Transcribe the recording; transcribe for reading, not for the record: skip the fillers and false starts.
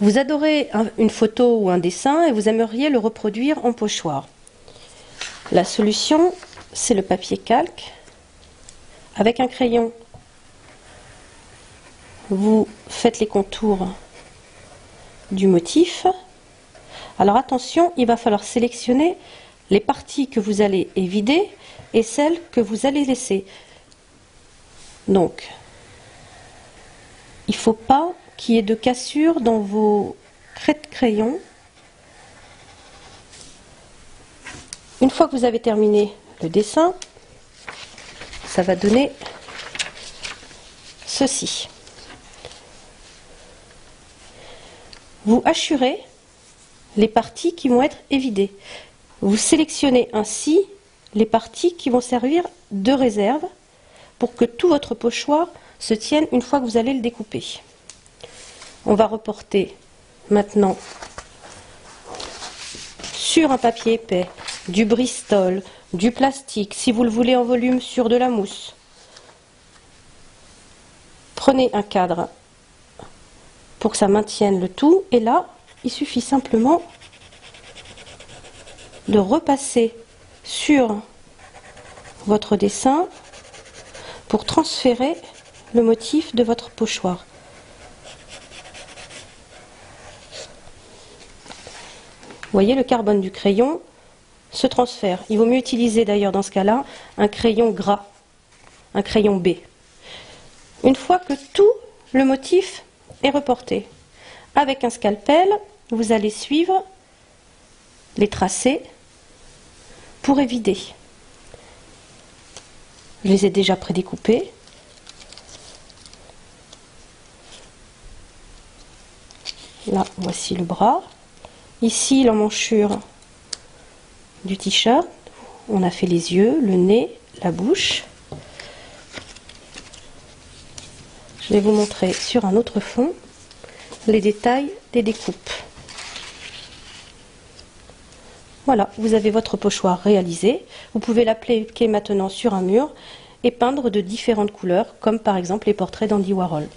Vous adorez une photo ou un dessin et vous aimeriez le reproduire en pochoir. La solution, c'est le papier calque. Avec un crayon, vous faites les contours du motif. Alors attention, il va falloir sélectionner les parties que vous allez évider et celles que vous allez laisser. Donc, il ne faut pas qu'il y ait de cassure dans vos crêtes crayon. Une fois que vous avez terminé le dessin, ça va donner ceci. Vous hachure les parties qui vont être évidées. Vous sélectionnez ainsi les parties qui vont servir de réserve pour que tout votre pochoir se tienne une fois que vous allez le découper. On va reporter maintenant sur un papier épais, du Bristol, du plastique, si vous le voulez en volume, sur de la mousse. Prenez un cadre pour que ça maintienne le tout, et là, il suffit simplement de repasser sur votre dessin pour transférer le motif de votre pochoir. Vous voyez, le carbone du crayon se transfère. Il vaut mieux utiliser d'ailleurs dans ce cas-là un crayon gras, un crayon B. Une fois que tout le motif est reporté, avec un scalpel, vous allez suivre les tracés pour évider. Je les ai déjà prédécoupés. Là, voici le bras. Ici, l'emmanchure du t-shirt. On a fait les yeux, le nez, la bouche. Je vais vous montrer sur un autre fond les détails des découpes. Voilà, vous avez votre pochoir réalisé. Vous pouvez l'appliquer maintenant sur un mur et peindre de différentes couleurs, comme par exemple les portraits d'Andy Warhol.